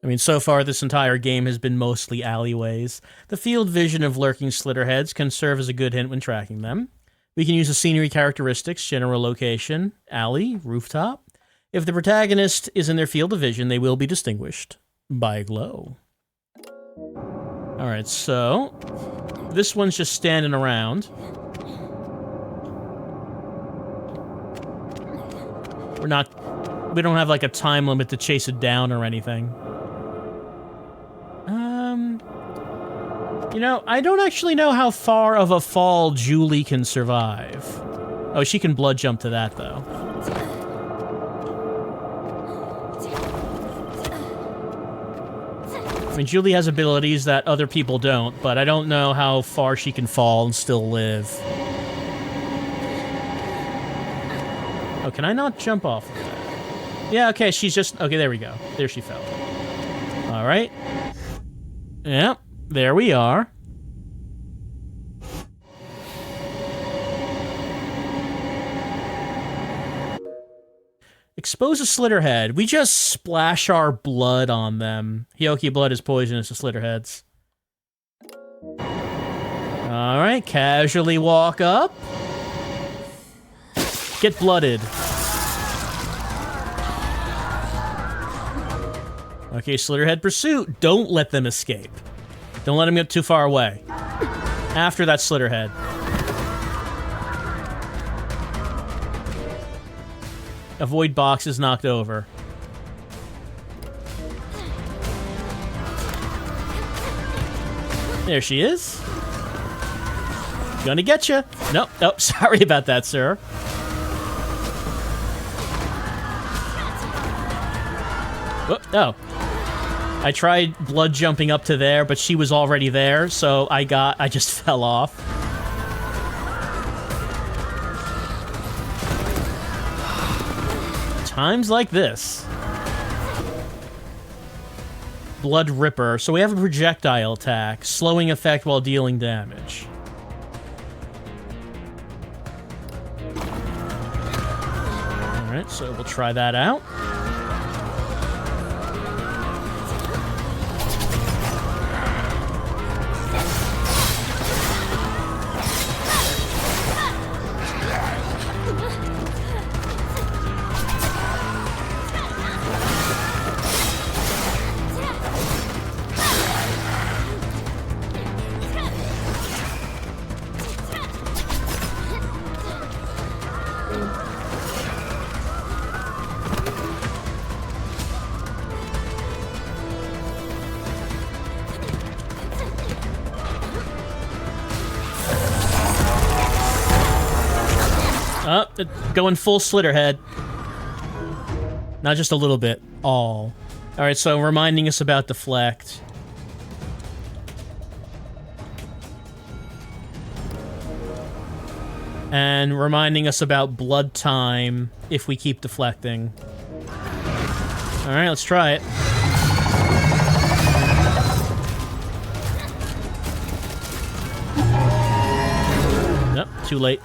I mean, so far this entire game has been mostly alleyways. The field vision of lurking Slitterheads can serve as a good hint when tracking them. We can use the scenery characteristics, general location, alley, rooftop. If the protagonist is in their field of vision, they will be distinguished by a glow. Alright, so this one's just standing around. We don't have like a time limit to chase it down or anything. You know, I don't actually know how far of a fall Julie can survive. Oh, she can blood jump to that though. I mean, Julie has abilities that other people don't, but I don't know how far she can fall and still live. Oh, can I not jump off of that? Yeah, okay, she's just... Okay, there we go. There she fell. Alright. Yep, there we are. Expose a Slitterhead. We just splash our blood on them. Hyoki blood is poisonous to Slitterheads. Alright, casually walk up. Get blooded. Okay, Slitterhead pursuit. Don't let them escape. Don't let them get too far away. After that Slitterhead. Avoid boxes knocked over. There she is. Gonna get you. Nope. Oh, sorry about that, sir. Oh. I tried blood jumping up to there, but she was already there, so I just fell off. Times like this. Blood Ripper. So we have a projectile attack, slowing effect while dealing damage. Alright, so we'll try that out. Going full Slitterhead. Not just a little bit. All. Alright, so reminding us about deflect. And reminding us about blood time if we keep deflecting. Alright, let's try it. Nope, too late.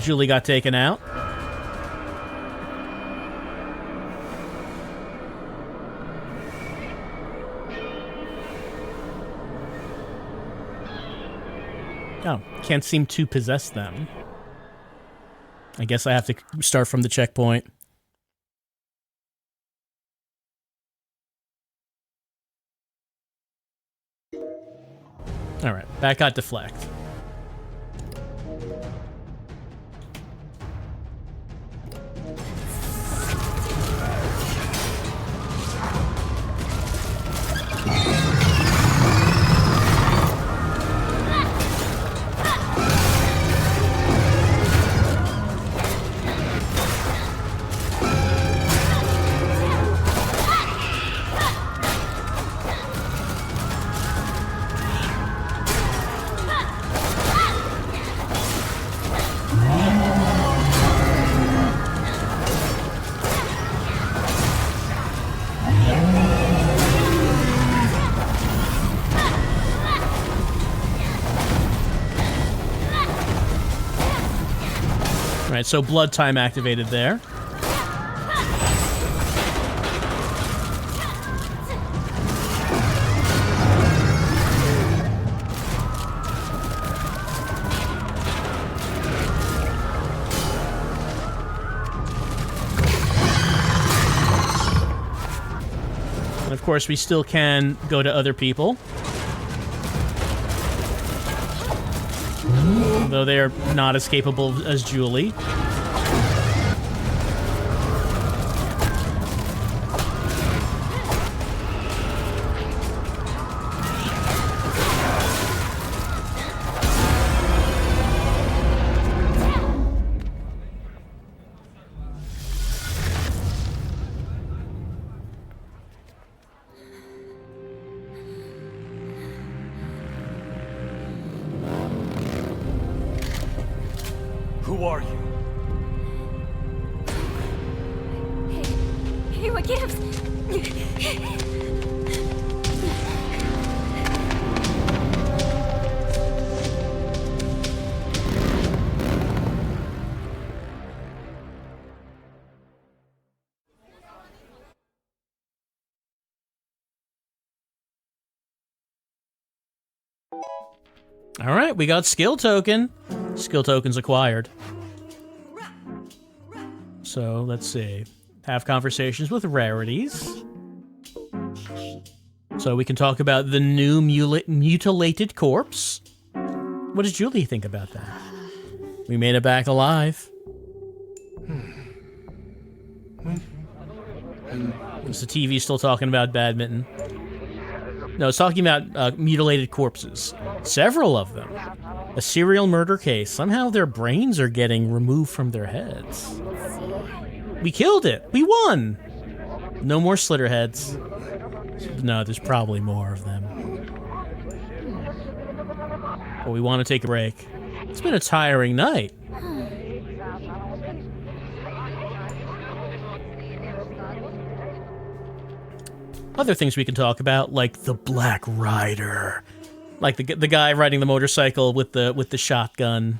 Julie got taken out. Oh, can't seem to possess them. I guess I have to start from the checkpoint. Alright, back at deflect. Alright, so blood time activated there. And of course, we still can go to other people. Though they are not as capable as Julie. Who are you? Hey, what gives? All right, we got skill token. Skill tokens acquired. So let's see. Have conversations with rarities. So we can talk about the new mutilated corpse. What does Julie think about that? We made it back alive. Is the TV still talking about badminton? No, it's talking about mutilated corpses. Several of them. A serial murder case. Somehow their brains are getting removed from their heads. We killed it! We won! No more Slitterheads. No, there's probably more of them. But we want to take a break. It's been a tiring night. Other things we can talk about, like the Black Rider. Like the guy riding the motorcycle with the shotgun.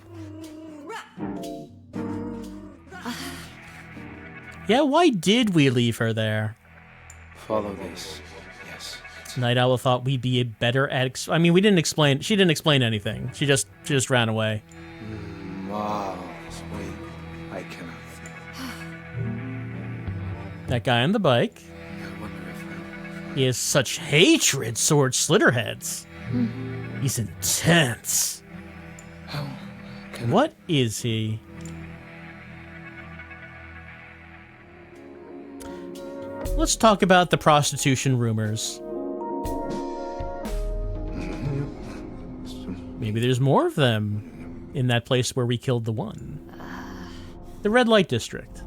Yeah, why did we leave her there? Follow this. Yes. Night Owl thought we'd be better at... I mean, we didn't explain... She didn't explain anything. She just ran away. Wow. Wait. I cannot. That guy on the bike. I wonder if He has such hatred towards Slitterheads. He's intense. How can What is he? Let's talk about the prostitution rumors. Maybe there's more of them in that place where we killed the one. The red light district.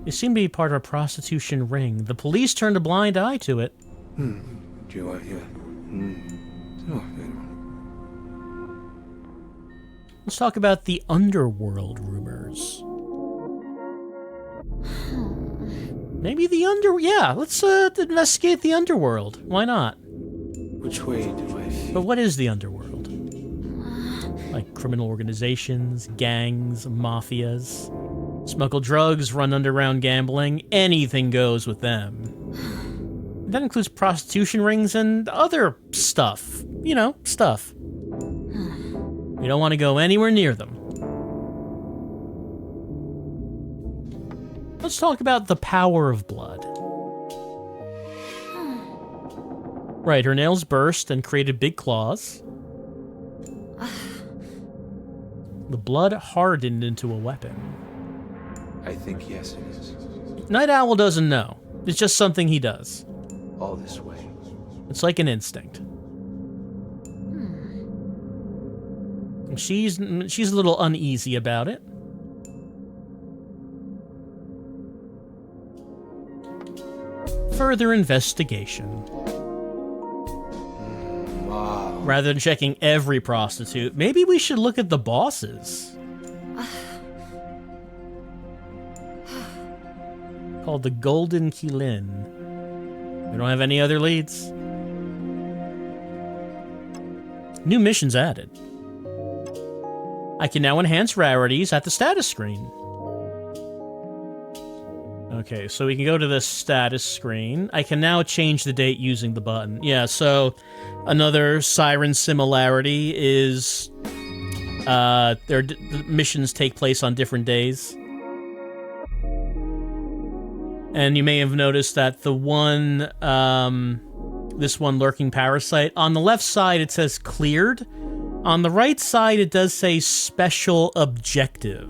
They seem to be part of a prostitution ring. The police turned a blind eye to it. Do you want here? Let's talk about the Underworld rumors. Maybe the Yeah, let's investigate the Underworld. Why not? Which way do I feel? But what is the Underworld? Like criminal organizations, gangs, mafias, smuggle drugs, run underground gambling, anything goes with them. That includes prostitution rings and other stuff. You know, stuff. We don't want to go anywhere near them. Let's talk about the power of blood. Right, her nails burst and created big claws. The blood hardened into a weapon. I think yes, it is. Night Owl doesn't know. It's just something he does. All this way. It's like an instinct. She's a little uneasy about it. Further investigation. Wow. Rather than checking every prostitute, maybe we should look at the bosses. Called the Golden Keylin. We don't have any other leads. New missions added. I can now enhance rarities at the status screen. Okay, so we can go to the status screen. I can now change the date using the button. Yeah, so another Siren similarity is their missions take place on different days. And you may have noticed that the one, this one lurking parasite, on the left side it says cleared. On the right side it does say special objective.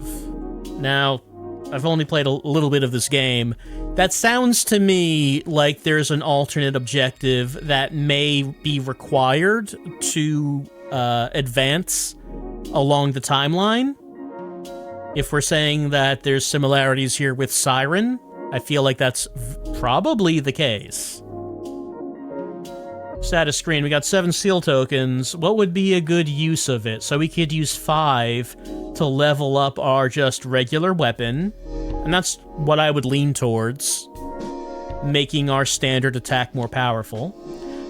Now, I've only played a little bit of this game. That sounds to me like there's an alternate objective that may be required to advance along the timeline. If we're saying that there's similarities here with Siren, I feel like that's probably the case. Status screen, we got 7 seal tokens. What would be a good use of it? So we could use 5 to level up our just regular weapon. And that's what I would lean towards. Making our standard attack more powerful.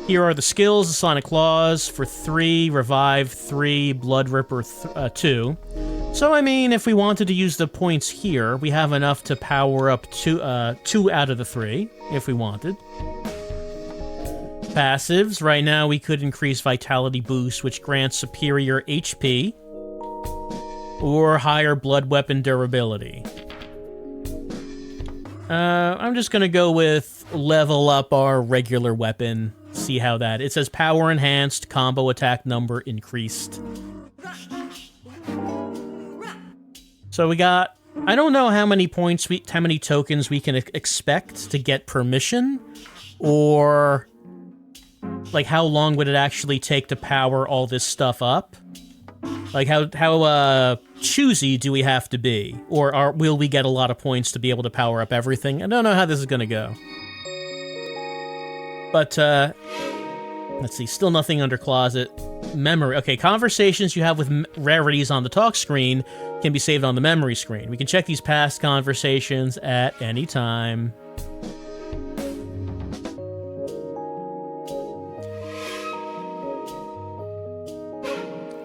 Here are the skills, the Sonic Claws for 3, Revive 3, Blood Ripper 2. So, I mean, if we wanted to use the points here, we have enough to power up 2 out of the 3, if we wanted. passives. Right now, we could increase Vitality Boost, which grants superior HP or higher blood weapon durability. I'm just gonna go with level up our regular weapon. See how that... It says power enhanced, combo attack number increased. So we got... I don't know how many points how many tokens we can expect to get permission, or like how long would it actually take to power all this stuff up? Like how choosy do we have to be, or will we get a lot of points to be able to power up everything? I don't know how this is gonna go. But let's see, still nothing under closet. Memory. Okay, conversations you have with rarities on the talk screen can be saved on the memory screen. We can check these past conversations at any time.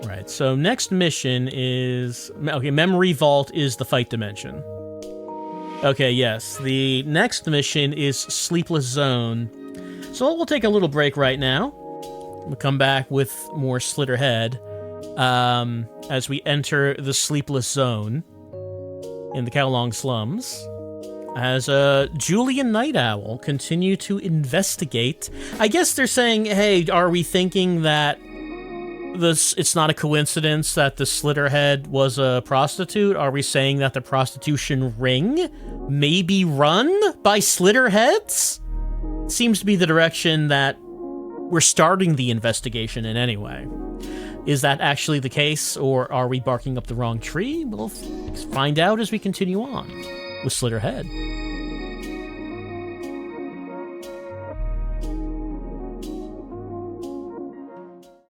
Right, so next mission is... Okay, Memory Vault is the fight dimension. Okay, yes, the next mission is Sleepless Zone. So we'll take a little break right now. We'll come back with more Slitterhead as we enter the Sleepless Zone in the Kowlong slums. As Julian Night Owl continue to investigate. I guess they're saying, hey, are we thinking that it's not a coincidence that the Slitterhead was a prostitute? Are we saying that the prostitution ring may be run by Slitterheads? Seems to be the direction that we're starting the investigation in anyway. Is that actually the case, or are we barking up the wrong tree? We'll find out as we continue on with Slitterhead.